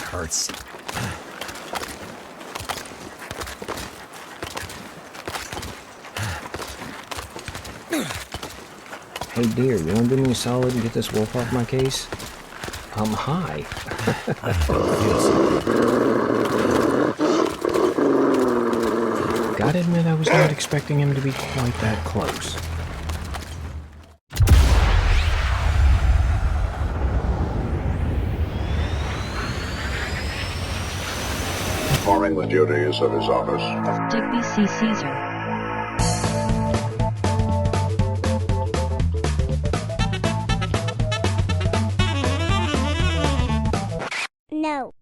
hurts. Hey dear, you wanna do me a solid and get this wolf off my case? Hi. Gotta admit, I was not expecting him to be quite that close. Performing the duties of his office. Digby C. Caesar. No.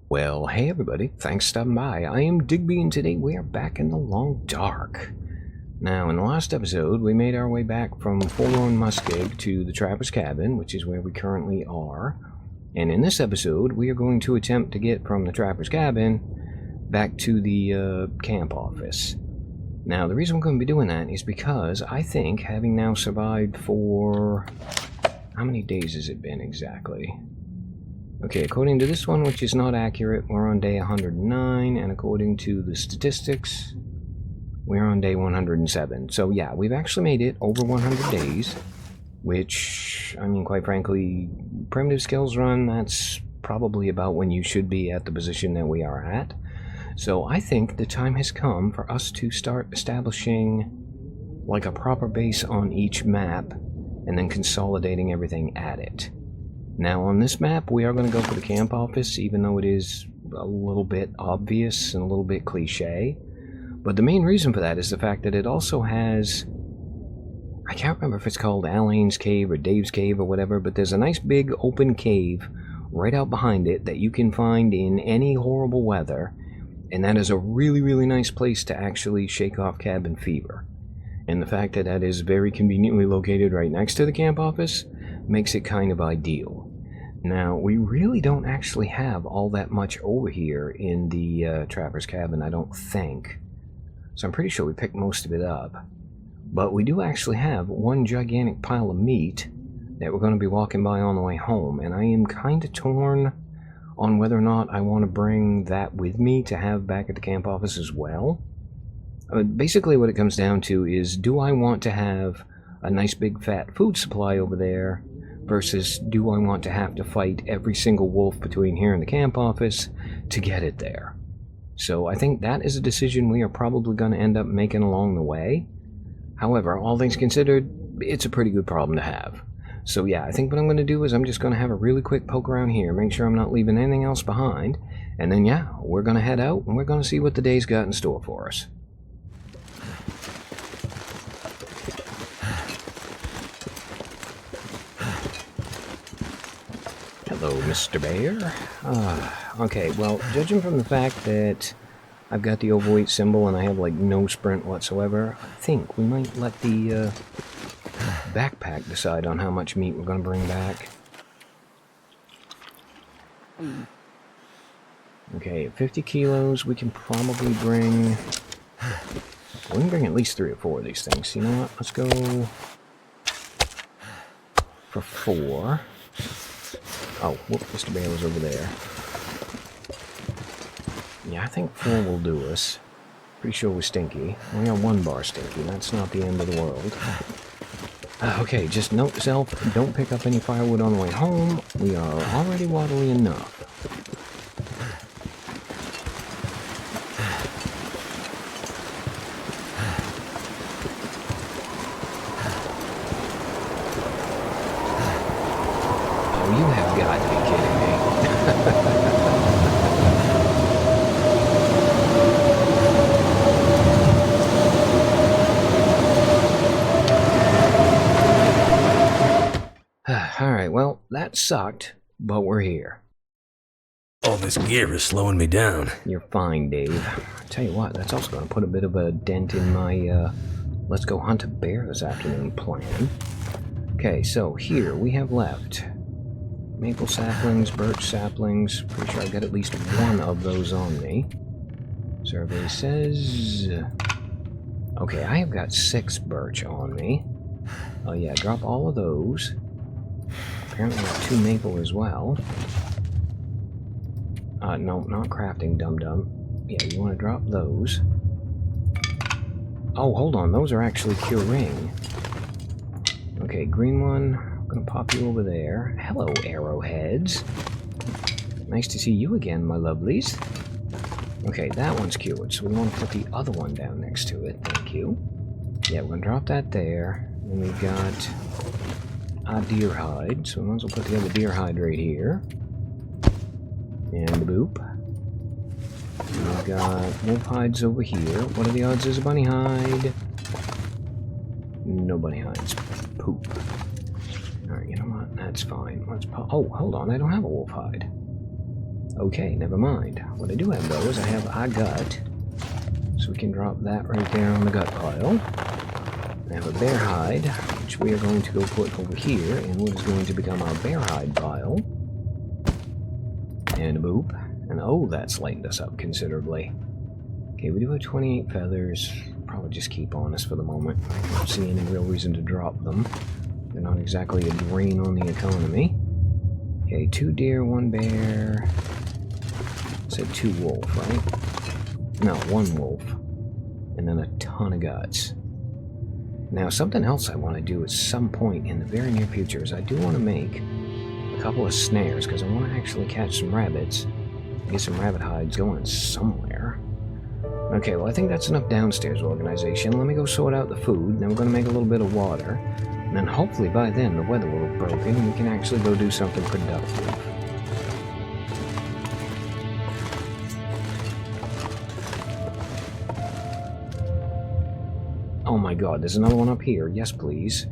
Well, hey everybody, thanks for stopping by. I am Digby, and today we are back in the long dark. Now, in the last episode, we made our way back from Forlorn Muskeg to the Trapper's Cabin, which is where we currently are. And in this episode, we are going to attempt to get from the Trapper's Cabin back to the camp office. Now, the reason we're going to be doing that is because I think, having now survived for... how many days has it been exactly? Okay, according to this one, which is not accurate, we're on day 109, and according to the statistics, we're on day 107. So yeah, we've actually made it over 100 days, which, I mean, quite frankly, primitive skills run, that's probably about when you should be at the position that we are at. So I think the time has come for us to start establishing like a proper base on each map, and then consolidating everything at it. Now on this map, we are going to go for the camp office, even though it is a little bit obvious and a little bit cliche. But the main reason for that is the fact that it also has... I can't remember if it's called Alain's Cave or Dave's Cave or whatever, but there's a nice big open cave right out behind it that you can find in any horrible weather, and that is a really, really nice place to actually shake off cabin fever. And the fact that that is very conveniently located right next to the camp office makes it kind of ideal. Now, we really don't actually have all that much over here in the Trapper's Cabin, I don't think. So I'm pretty sure we picked most of it up. But we do actually have one gigantic pile of meat that we're going to be walking by on the way home, and I am kind of torn on whether or not I want to bring that with me to have back at the camp office as well. Basically what it comes down to is, do I want to have a nice big fat food supply over there, versus do I want to have to fight every single wolf between here and the camp office to get it there? So I think that is a decision we are probably going to end up making along the way. However, all things considered, it's a pretty good problem to have. So yeah, I think what I'm going to do is I'm just going to have a really quick poke around here, make sure I'm not leaving anything else behind, and then yeah, we're going to head out and we're going to see what the day's got in store for us. Hello, Mr. Bear. Okay, well, judging from the fact that I've got the overweight symbol and I have, like, no sprint whatsoever, I think we might let the backpack decide on how much meat we're going to bring back. Okay, at 50 kilos, we can probably bring... we can bring at least 3 or 4 of these things. You know what? Let's go for 4. Oh, whoop, Mr. Bear was over there. Yeah, I think 4 will do us. Pretty sure we're stinky. We got 1 bar stinky. That's not the end of the world. Okay, just note to self, don't pick up any firewood on the way home. We are already waddly enough. Oh, you have got to be kidding me. Alright, well, that sucked, but we're here. All this gear is slowing me down. You're fine, Dave. Tell you what, that's also going to put a bit of a dent in my, let's go hunt a bear this afternoon plan. Okay, so here we have left maple saplings, birch saplings. Pretty sure I've got at least 1 of those on me. Survey says... okay, I have got 6 birch on me. Oh yeah, drop all of those. Apparently I have 2 maple as well. No, not crafting, dum-dum. Yeah, you want to drop those. Oh, hold on, those are actually curing. Okay, green one, I'm gonna pop you over there. Hello, arrowheads. Nice to see you again, my lovelies. Okay, that one's cured, so we want to put the other one down next to it. Thank you. Yeah, we're gonna drop that there. Then we've got a deer hide, so we might as well put the other deer hide right here. And boop. And we've got wolf hides over here. What are the odds there's a bunny hide? No bunny hides. Poop. Alright, you know what? That's fine. Let's oh, hold on, I don't have a wolf hide. Okay, never mind. What I do have, though, is I have a gut. So we can drop that right there on the gut pile. I have a bear hide, which we are going to go put over here in what is going to become our bear hide pile. And a boop. And oh, that's lightened us up considerably. Okay, we do have 28 feathers. Probably just keep on us for the moment. I don't see any real reason to drop them. They're not exactly a drain on the economy. Okay, 2 deer, 1 bear. Said 2 wolf, right? No, 1 wolf. And then a ton of guts. Now, something else I want to do at some point in the very near future is I do want to make a couple of snares, because I want to actually catch some rabbits. Get some rabbit hides going somewhere. Okay, well, I think that's enough downstairs organization. Let me go sort out the food. Then we're going to make a little bit of water. And then hopefully by then the weather will have broken and we can actually go do something productive. Oh my god, there's another one up here. Yes, please.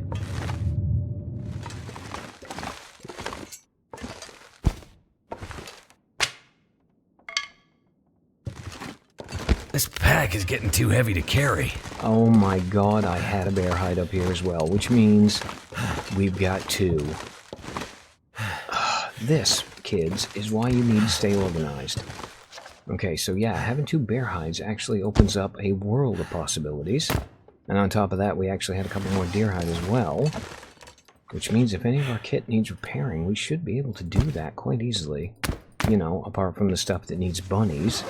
This pack is getting too heavy to carry. Oh my god, I had a bear hide up here as well, which means we've got 2. This, kids, is why you need to stay organized. Okay, so yeah, having 2 bear hides actually opens up a world of possibilities. And on top of that, we actually had a couple more deer hide as well. Which means if any of our kit needs repairing, we should be able to do that quite easily. You know, apart from the stuff that needs bunnies.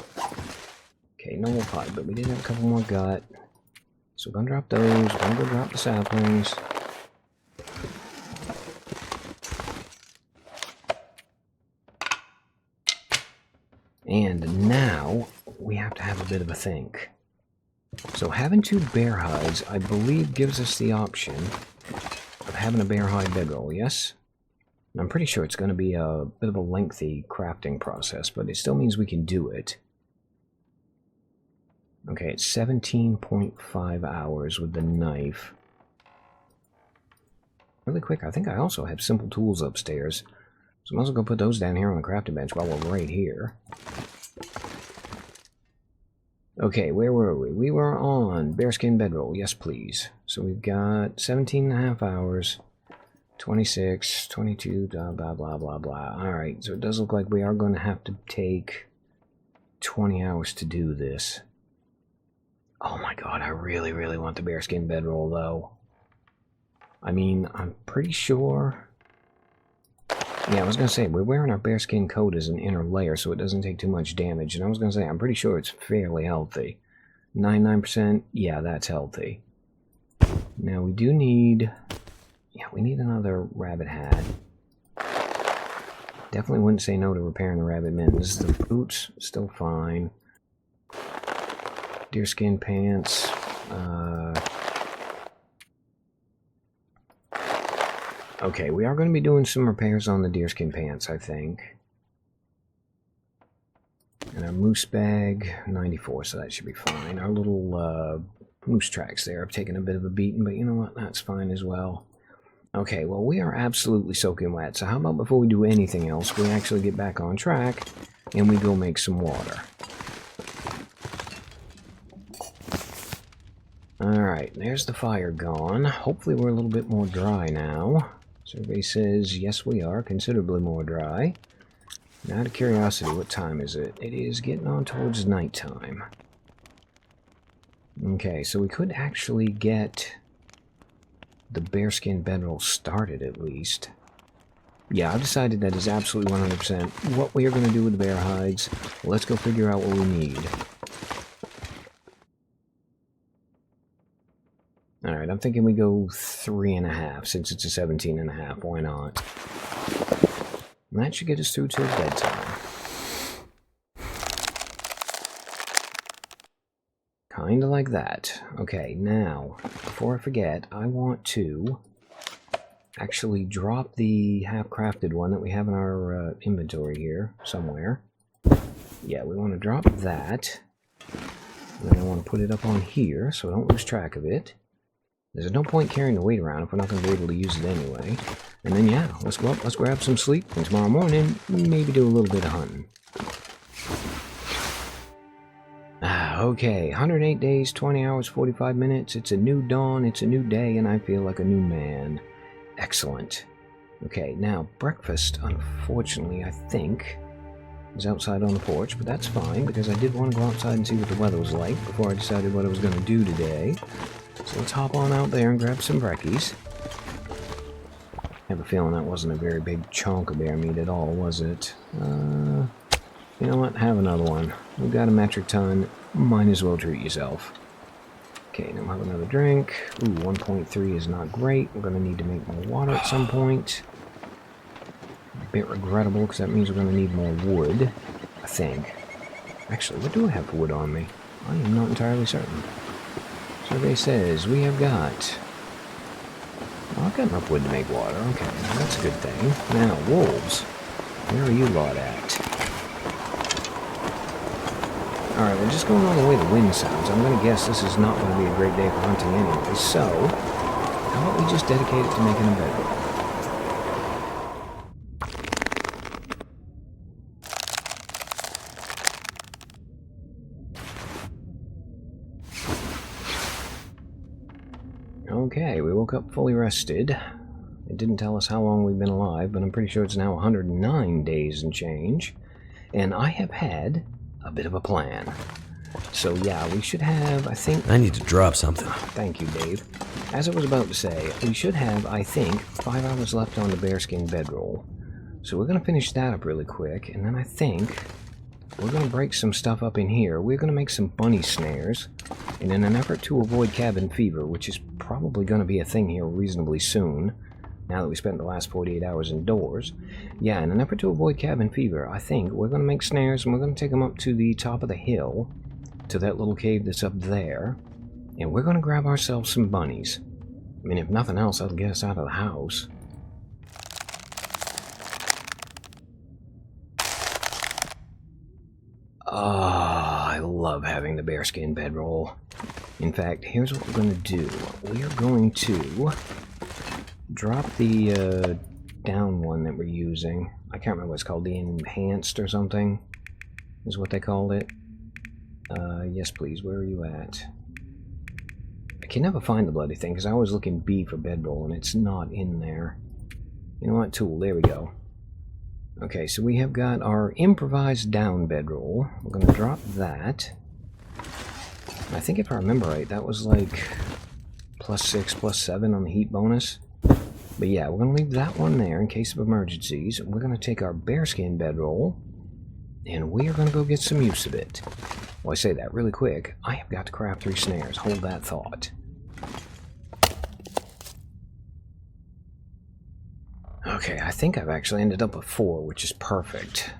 Okay, no wolf hide, but we did have a couple more gut. So we're gonna drop those, we're gonna go drop the saplings. And now, we have to have a bit of a think. So having 2 bear hides, I believe, gives us the option of having a bear hide bedroll, yes? And I'm pretty sure it's going to be a bit of a lengthy crafting process, but it still means we can do it. Okay, it's 17.5 hours with the knife. Really quick, I think I also have simple tools upstairs. So I might as well go put those down here on the crafting bench while we're right here. Okay, where were we? We were on bearskin bedroll. Yes, please. So we've got 17.5 hours, 26, 22, blah, blah, blah, blah, blah. Alright, so it does look like we are going to have to take 20 hours to do this. Oh my god, I really, really want the bearskin bedroll, though. I mean, I'm pretty sure... Yeah, I was going to say, we're wearing our bearskin coat as an inner layer, so it doesn't take too much damage. And I was going to say, I'm pretty sure it's fairly healthy. 99%, yeah, that's healthy. Now, we do need... Yeah, we need another rabbit hat. Definitely wouldn't say no to repairing the rabbit mittens. The boots, still fine. Deerskin pants. Okay, we are going to be doing some repairs on the deerskin pants, I think. And our moose bag, 94, so that should be fine. Our little moose tracks there have taken a bit of a beating, but you know what? That's fine as well. Okay, well, we are absolutely soaking wet, so how about before we do anything else, we actually get back on track and we go make some water. Alright, there's the fire gone. Hopefully we're a little bit more dry now. Survey says, yes, we are, considerably more dry. Now, out of curiosity, what time is it? It is getting on towards nighttime. Okay, so we could actually get the bearskin bedroll started, at least. Yeah, I've decided that is absolutely 100% what we are going to do with the bear hides. Let's go figure out what we need. Alright, I'm thinking we go 3.5, since it's a 17.5. Why not? And that should get us through till bedtime. Kinda like that. Okay, now, before I forget, I want to actually drop the half-crafted one that we have in our inventory here, somewhere. Yeah, we want to drop that. And then I want to put it up on here, so I don't lose track of it. There's no point carrying the weight around if we're not going to be able to use it anyway. And then, yeah, let's go up, let's grab some sleep, and tomorrow morning, maybe do a little bit of hunting. Okay, 108 days, 20 hours, 45 minutes. It's a new dawn, it's a new day, and I feel like a new man. Excellent. Okay, now, breakfast, unfortunately, I think, is outside on the porch, but that's fine, because I did want to go outside and see what the weather was like before I decided what I was going to do today. So let's hop on out there and grab some brekkies. I have a feeling that wasn't a very big chunk of bear meat at all, was it? You know what? Have another one. We've got a metric ton. Might as well treat yourself. Okay, now we'll have another drink. Ooh, 1.3 is not great. We're going to need to make more water at some point. A bit regrettable, because that means we're going to need more wood, I think. Actually, what do I have for wood on me? I am not entirely certain. Survey says we have got... Well, I've got enough wood to make water. Okay, well, that's a good thing. Now, wolves. Where are you lot at? Alright, we're just going on the way the wind sounds. I'm going to guess this is not going to be a great day for hunting anyway, so how about we just dedicate it to making a bedrock? Okay, we woke up fully rested. It didn't tell us how long we've been alive, but I'm pretty sure it's now 109 days and change. And I have had a bit of a plan. So yeah, we should have, I think... I need to drop something. Thank you, Dave. As I was about to say, we should have, I think, 5 hours left on the bearskin bedroll. So we're going to finish that up really quick, and then I think we're going to break some stuff up in here. We're going to make some bunny snares, and in an effort to avoid cabin fever, which is probably going to be a thing here reasonably soon, now that we spent the last 48 hours indoors. Yeah, in an effort to avoid cabin fever, I think we're going to make snares, and we're going to take them up to the top of the hill, to that little cave that's up there, and we're going to grab ourselves some bunnies. I mean, if nothing else, that'll get us out of the house. I love having the bearskin bedroll. In fact, here's what we're going to do. We are going to drop the down one that we're using. I can't remember what it's called, the enhanced or something, is what they called it. Yes please, where are you at? I can never find the bloody thing, because I always look in B for bedroll, and it's not in there. You know what, tool, there we go. Okay, so we have got our improvised down bedroll. We're going to drop that. I think if I remember right, that was like +6, +7 on the heat bonus. But yeah, we're going to leave that one there in case of emergencies. We're going to take our bearskin bedroll, and we are going to go get some use of it. Well, I say that really quick. I have got to craft 3 snares. Hold that thought. Okay, I think I've actually ended up with 4, which is perfect.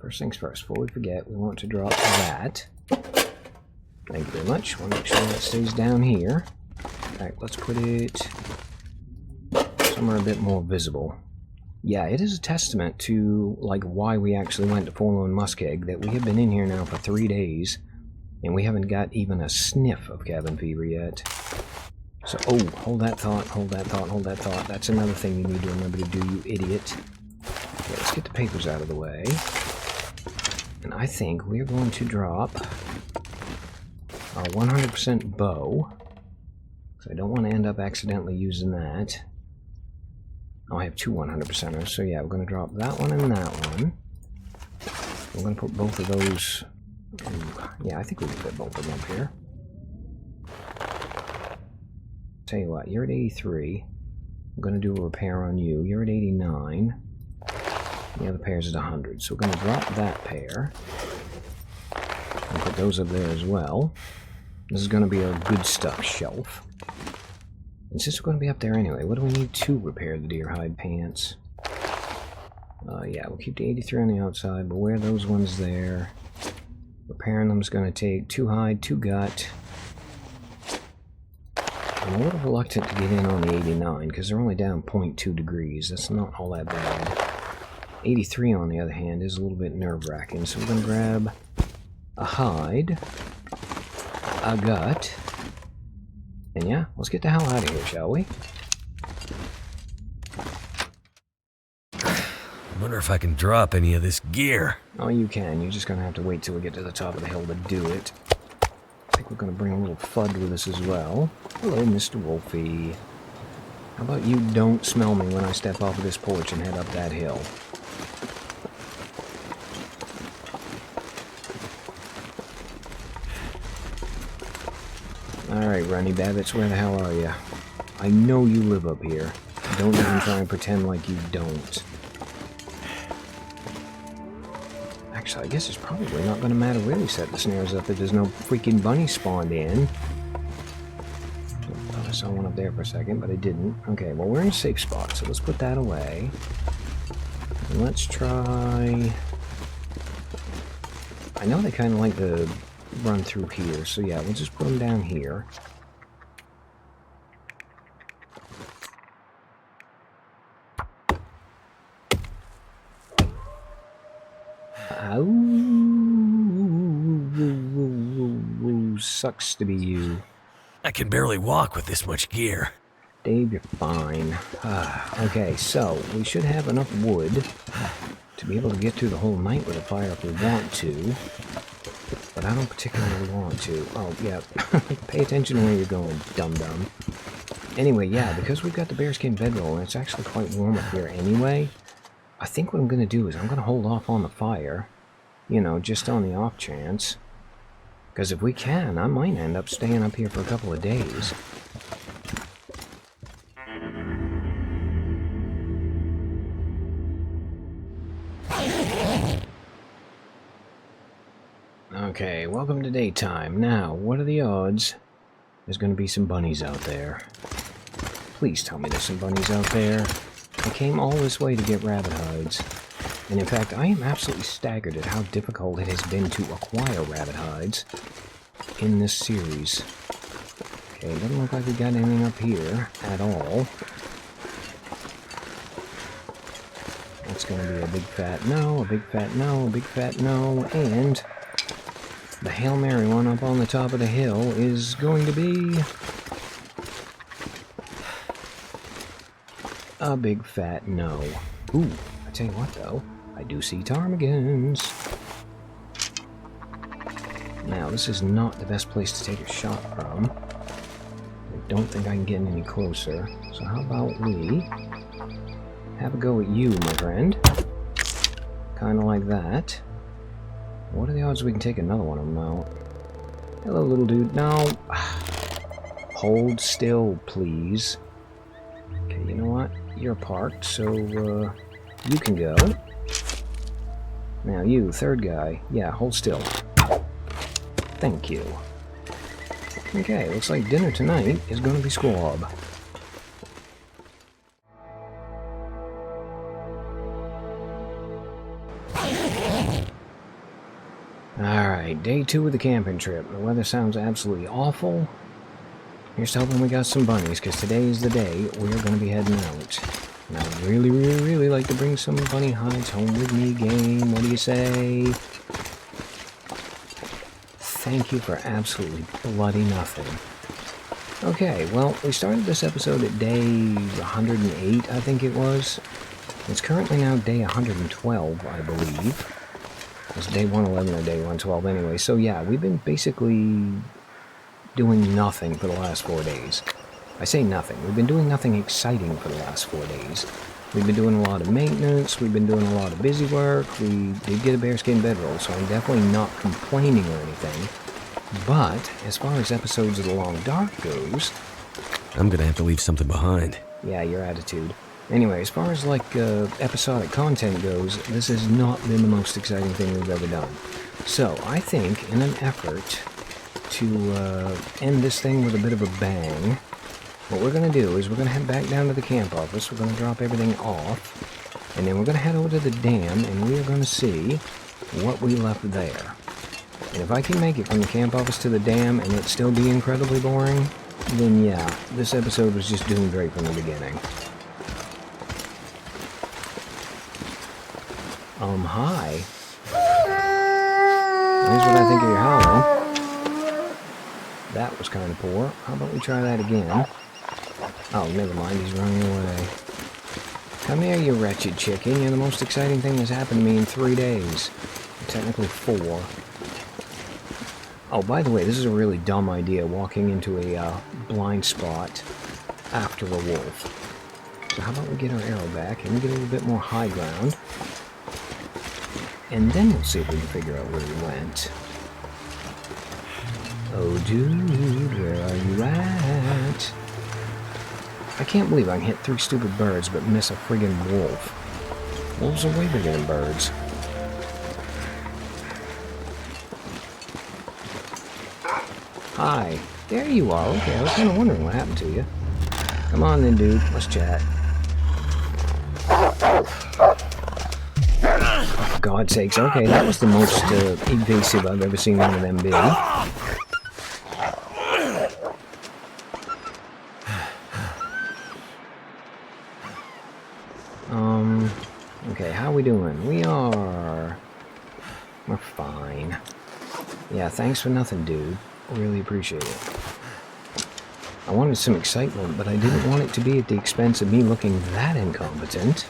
First things first, before we forget, we want to drop that. Thank you very much. We'll make sure that stays down here. In fact, let's put it somewhere a bit more visible. Yeah, it is a testament to, like, why we actually went to Forlorn Muskeg, that we have been in here now for 3 days, and we haven't got even a sniff of cabin fever yet. So, oh, hold that thought, hold that thought, hold that thought. That's another thing you need to remember to do, you idiot. Okay, let's get the papers out of the way. And I think we're going to drop our 100% bow, because I don't want to end up accidentally using that. Oh, I have 2 100%ers, so yeah, we're going to drop that one and that one. We're going to put both of those... yeah, I think we can put both of them up here. Tell you what, you're at 83. I'm going to do a repair on you. You're at 89. The other pair's at 100. So we're going to drop that pair. And put those up there as well. This is going to be a good stuff shelf. And since we're going to be up there anyway, what do we need to repair the deer hide pants? Yeah, we'll keep the 83 on the outside. We'll wear those ones there. Repairing them is going to take 2 hide, 2 gut. I'm a little reluctant to get in on the 89 because they're only down 0.2 degrees. That's not all that bad. 83 on the other hand is a little bit nerve-wracking. So we're going to grab a hide, a gut, and yeah, let's get the hell out of here, shall we? I wonder if I can drop any of this gear. Oh, you can. You're just going to have to wait till we get to the top of the hill to do it. I think we're going to bring a little FUD with us as well. Hello, Mr. Wolfie. How about you don't smell me when I step off of this porch and head up that hill? Alright, Ronnie Babbitts, where the hell are you? I know you live up here. Don't even try and pretend like you don't. Actually, I guess it's probably not going to matter where we set the snares up if there's no freaking bunny spawned in. I thought I saw one up there for a second, but I didn't. Okay, well, we're in a safe spot, so let's put that away. And let's try... I know they kind of like to run through here, so yeah, we'll just put them down here. Sucks to be you. I can barely walk with this much gear. Dave, you're fine. Okay, so we should have enough wood to be able to get through the whole night with a fire if we want to. But I don't particularly want to. Oh, yeah. Pay attention to where you're going, dum-dum. Anyway, yeah, because we've got the bearskin bedroll and it's actually quite warm up here anyway, I think what I'm going to do is I'm going to hold off on the fire. You know, just on the off chance. Because if we can, I might end up staying up here for a couple of days. Okay, welcome to daytime. Now, what are the odds there's going to be some bunnies out there? Please tell me there's some bunnies out there. I came all this way to get rabbit hides. And in fact, I am absolutely staggered at how difficult it has been to acquire rabbit hides in this series. Okay, doesn't look like we got anything up here at all. That's going to be a big fat no, a big fat no, a big fat no, and the Hail Mary one up on the top of the hill is going to be a big fat no. Ooh, I tell you what though, I do see ptarmigans. Now, this is not the best place to take a shot from. I don't think I can get any closer. So how about we have a go at you, my friend. Kind of like that. What are the odds we can take another one of them out? Hello, little dude. No. Hold still, please. Okay, you know what? You're parked, so you can go. Now you, third guy. Yeah, hold still. Thank you. Okay, looks like dinner tonight is going to be squab. Alright, day 2 of the camping trip. The weather sounds absolutely awful. Here's to hoping we got some bunnies, because today is the day we're going to be heading out. And I would really, really, really like to bring some bunny hides home with me, game. What do you say? Thank you for absolutely bloody nothing. Okay, well, we started this episode at day 108, I think it was. It's currently now day 112, I believe. It's day 111 or day 112 anyway. So yeah, we've been basically doing nothing for the last 4 days. I say nothing. We've been doing nothing exciting for the last 4 days. We've been doing a lot of maintenance. We've been doing a lot of busy work. We did get a bearskin bedroll, so I'm definitely not complaining or anything. But as far as episodes of The Long Dark goes, I'm gonna have to leave something behind. Yeah, your attitude. Anyway, as far as, like, episodic content goes, this has not been the most exciting thing we've ever done. So, I think, in an effort to end this thing with a bit of a bang, what we're going to do is we're going to head back down to the camp office, we're going to drop everything off, and then we're going to head over to the dam, and we are going to see what we left there. And if I can make it from the camp office to the dam and it still be incredibly boring, then yeah, this episode was just doomed right from the beginning. Hi. Here's what I think of your howling. That was kind of poor. How about we try that again? Oh, never mind, he's running away. Come here, you wretched chicken. You're the most exciting thing that's happened to me in 3 days. Technically 4. Oh, by the way, this is a really dumb idea, walking into a blind spot after a wolf. So how about we get our arrow back and get a little bit more high ground. And then we'll see if we can figure out where he went. Oh, dude, where are you at? I can't believe I can hit 3 stupid birds but miss a friggin' wolf. Wolves are way bigger than birds. Hi. There you are. Okay, I was kind of wondering what happened to you. Come on then, dude. Let's chat. For God's sakes. Okay, that was the most evasive I've ever seen one of them be. Okay, how we doing? We're fine. Yeah, thanks for nothing, dude. Really appreciate it. I wanted some excitement, but I didn't want it to be at the expense of me looking that incompetent.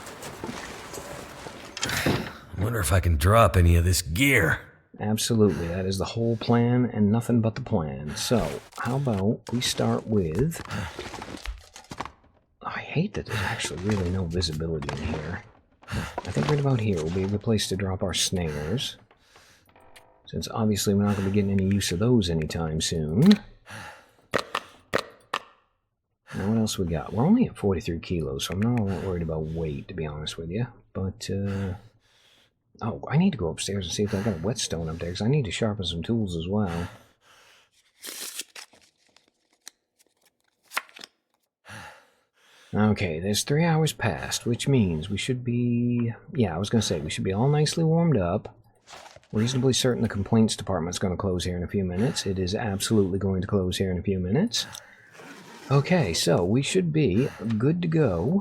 I wonder if I can drop any of this gear. Absolutely, that is the whole plan and nothing but the plan. So, how about we start with... I hate that there's actually really no visibility in here. I think right about here will be a good place to drop our snares. Since obviously we're not going to be getting any use of those anytime soon. Now what else we got? We're only at 43 kilos, so I'm not all that worried about weight, to be honest with you. But, oh, I need to go upstairs and see if I've got a whetstone up there, because I need to sharpen some tools as well. Okay, there's 3 hours past, which means we should be... Yeah, I was going to say, we should be all nicely warmed up. Reasonably certain the complaints department's going to close here in a few minutes. It is absolutely going to close here in a few minutes. Okay, so we should be good to go.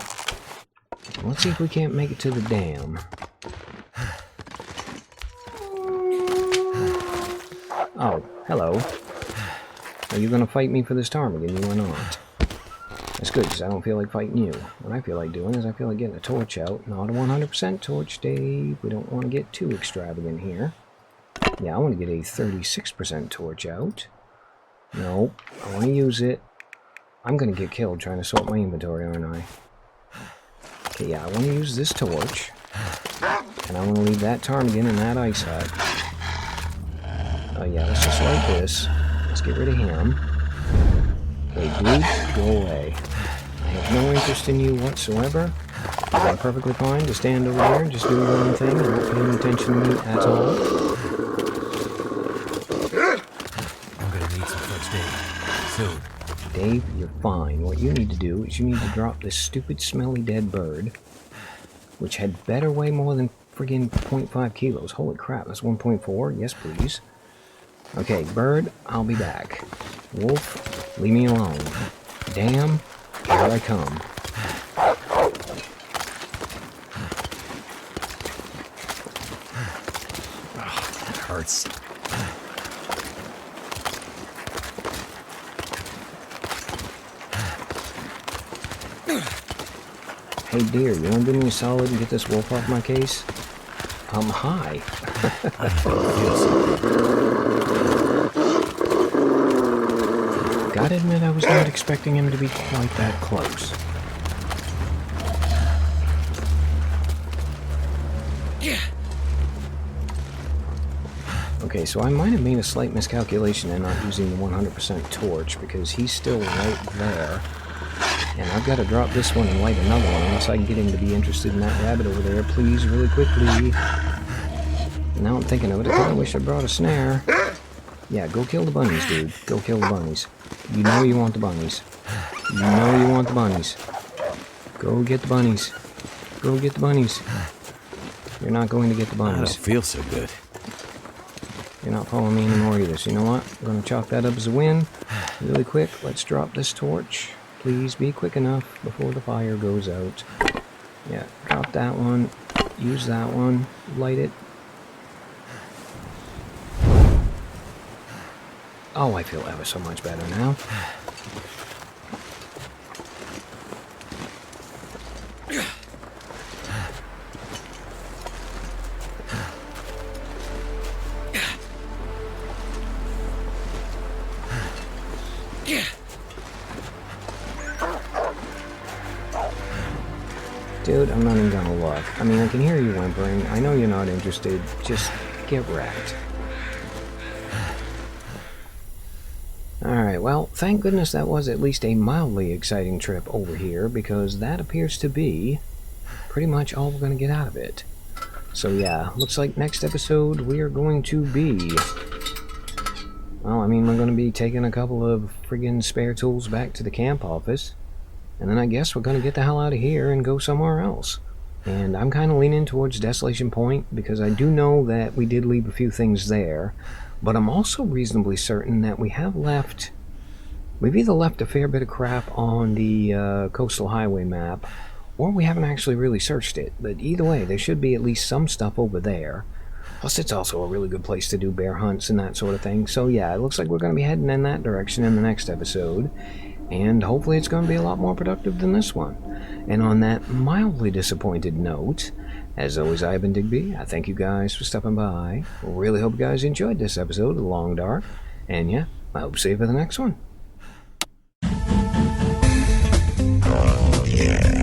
Let's see if we can't make it to the dam. Oh, hello. Are you going to fight me for this ptarmigan? You are not. That's good, because I don't feel like fighting you. What I feel like doing is I feel like getting a torch out. Not a 100% torch, Dave. We don't want to get too extravagant here. Yeah, I want to get a 36% torch out. Nope. I want to use it. I'm going to get killed trying to sort my inventory, aren't I? Okay, yeah, I want to use this torch. And I want to leave that ptarmigan in that ice hut. Oh yeah, let's just like this. Let's get rid of him. Okay, dude, go away. I have no interest in you whatsoever. You are perfectly fine to stand over there and just do your own thing and not pay any attention to me at all. I'm gonna need some first aid. Soon. Dave, you're fine. What you need to do is you need to drop this stupid smelly dead bird, which had better weigh more than friggin' 0.5 kilos. Holy crap, that's 1.4? Yes, please. Okay, bird, I'll be back. Wolf, leave me alone. Damn, here I come. Oh, that hurts. Hey dear, you wanna do me a solid and get this wolf off my case? Hi. Gotta admit, I was not expecting him to be quite that close. Okay, so I might have made a slight miscalculation in not using the 100% torch, because he's still right there. And I've got to drop this one and light another one unless I can get him to be interested in that rabbit over there. Please, really quickly. Now I'm thinking of it, I kind of wish I brought a snare. Yeah, go kill the bunnies, dude. Go kill the bunnies. You know you want the bunnies. You know you want the bunnies. Go get the bunnies. Go get the bunnies. You're not going to get the I bunnies. don't feel so good. You're not following me anymore either. So you know what? I'm going to chalk that up as a win. Really quick, let's drop this torch. Please be quick enough before the fire goes out. Yeah, drop that one. Use that one. Light it. Oh, I feel ever so much better now. Dude, I'm not even gonna look. I mean, I can hear you whimpering. I know you're not interested. Just get wrecked. Alright, well, thank goodness that was at least a mildly exciting trip over here, because that appears to be pretty much all we're going to get out of it. So yeah, looks like next episode we are going to be... Well, I mean, we're going to be taking a couple of friggin' spare tools back to the camp office, and then I guess we're going to get the hell out of here and go somewhere else. And I'm kind of leaning towards Desolation Point, because I do know that we did leave a few things there. But I'm also reasonably certain that we have left... We've either left a fair bit of crap on the coastal highway map, or we haven't actually really searched it. But either way, there should be at least some stuff over there. Plus, it's also a really good place to do bear hunts and that sort of thing. So yeah, it looks like we're going to be heading in that direction in the next episode. And hopefully it's going to be a lot more productive than this one. And on that mildly disappointed note... As always, I've been Digby. I thank you guys for stopping by. Really hope you guys enjoyed this episode of The Long Dark. And yeah, I hope to see you for the next one. Oh, yeah.